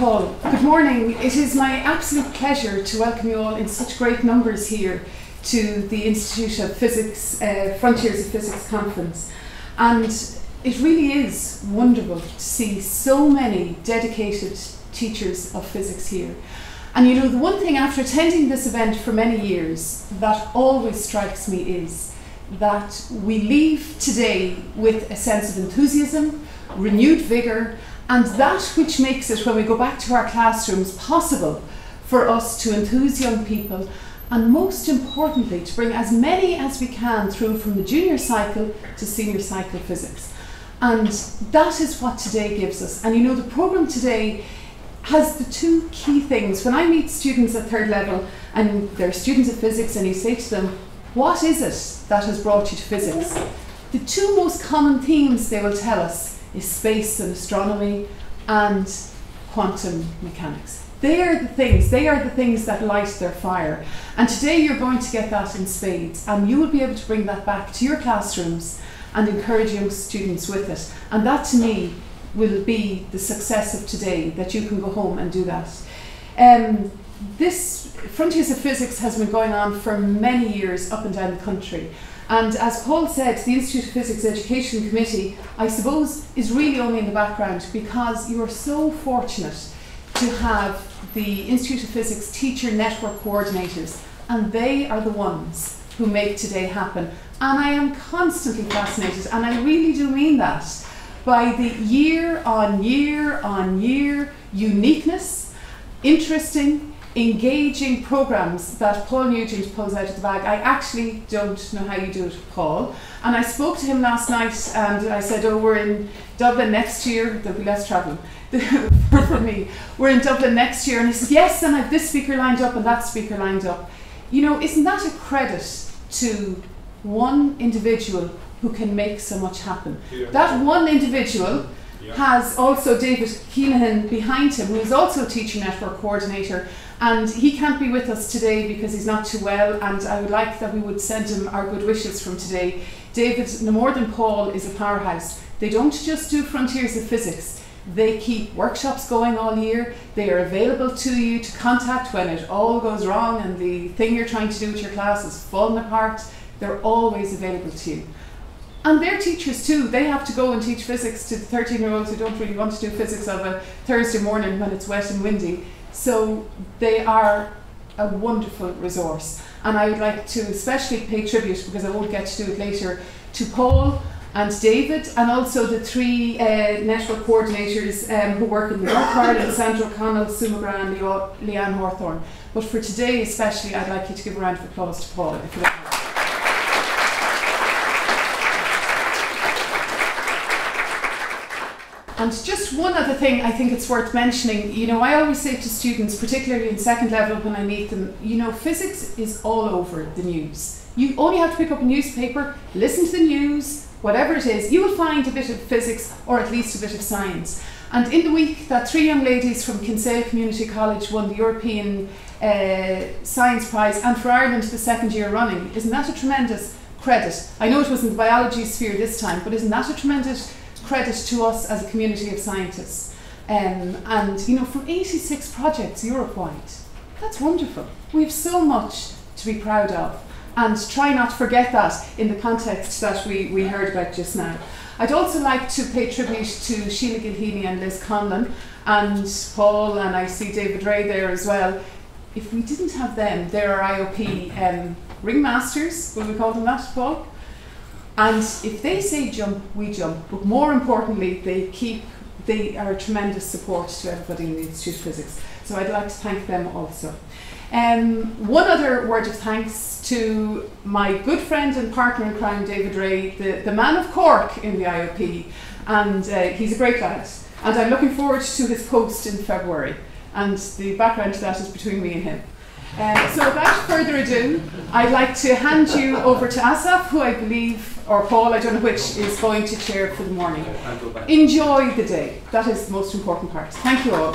Paul. Good morning. It is my absolute pleasure to welcome you all in such great numbers here to the Institute of Physics, Frontiers of Physics Conference. And it really is wonderful to see so many dedicated teachers of physics here. And you know, the one thing after attending this event for many years that always strikes me is that we leave today with a sense of enthusiasm, renewed vigour, and that which makes it, when we go back to our classrooms, possible for us to enthuse young people, and most importantly to bring as many as we can through from the junior cycle to senior cycle physics. And that is what today gives us. And you know, the programme today has the two key things. When I meet students at third level and they're students of physics and you say to them, what is it that has brought you to physics? The two most common themes they will tell us is space and astronomy and quantum mechanics. They are the things that light their fire. And today you're going to get that in spades, and you will be able to bring that back to your classrooms and encourage young students with it. And that to me will be the success of today, that you can go home and do that. This Frontiers of Physics has been going on for many years up and down the country. And as Paul said, the Institute of Physics Education Committee, I suppose, is really only in the background because you are so fortunate to have the Institute of Physics Teacher Network Coordinators, and they are the ones who make today happen. And I am constantly fascinated, and I really do mean that, by the year on year uniqueness, interesting, engaging programmes that Paul Nugent pulls out of the bag. I actually don't know how you do it, Paul. And I spoke to him last night and I said, oh, we're in Dublin next year, there'll be less travelling for me. We're in Dublin next year. And he says, yes, and I've this speaker lined up and that speaker lined up. You know, isn't that a credit to one individual who can make so much happen? Yeah. That one individual has also David Keenahan behind him, who is also a Teacher Network Coordinator, and he can't be with us today because he's not too well, and I would like that we would send him our good wishes from today. David, no more than Paul, is a powerhouse. They don't just do Frontiers of Physics, they keep workshops going all year. They are available to you to contact when it all goes wrong and the thing you're trying to do with your class is falling apart. They're always available to you. And they're teachers too. They have to go and teach physics to the 13-year-olds who don't really want to do physics of a Thursday morning when it's wet and windy. So they are a wonderful resource. And I would like to especially pay tribute, because I won't get to do it later, to Paul and David, and also the three network coordinators who work in the North Ireland, Sandra O'Connell, Sue McGrath and Leanne Hawthorne. But for today especially, I'd like you to give a round of applause to Paul, if you don't mind. And just one other thing I think it's worth mentioning, you know, I always say to students, particularly in second level when I meet them, you know, physics is all over the news. You only have to pick up a newspaper, listen to the news, whatever it is, you will find a bit of physics or at least a bit of science. And in the week that three young ladies from Kinsale Community College won the European Science Prize, and for Ireland the second year running, isn't that a tremendous credit? I know it was in the biology sphere this time, but isn't that a tremendous credit to us as a community of scientists? And you know, from 86 projects Europe-wide, that's wonderful. We have so much to be proud of, and try not to forget that in the context that we heard about just now. I'd also like to pay tribute to Sheila Gilheany and Liz Conlon and Paul, and I see David Ray there as well. If we didn't have them, they're our IOP ringmasters, will we call them that, Paul? And if they say jump, we jump. But more importantly, they are a tremendous support to everybody in the Institute of Physics. So I'd like to thank them also. One other word of thanks to my good friend and partner in crime, David Ray, the man of Cork in the IOP. And he's a great lad. And I'm looking forward to his post in February. And the background to that is between me and him. So without further ado, I'd like to hand you over to Asaf, who I believe, or Paul, I don't know which, is going to chair for the morning. Enjoy the day. That is the most important part. Thank you all.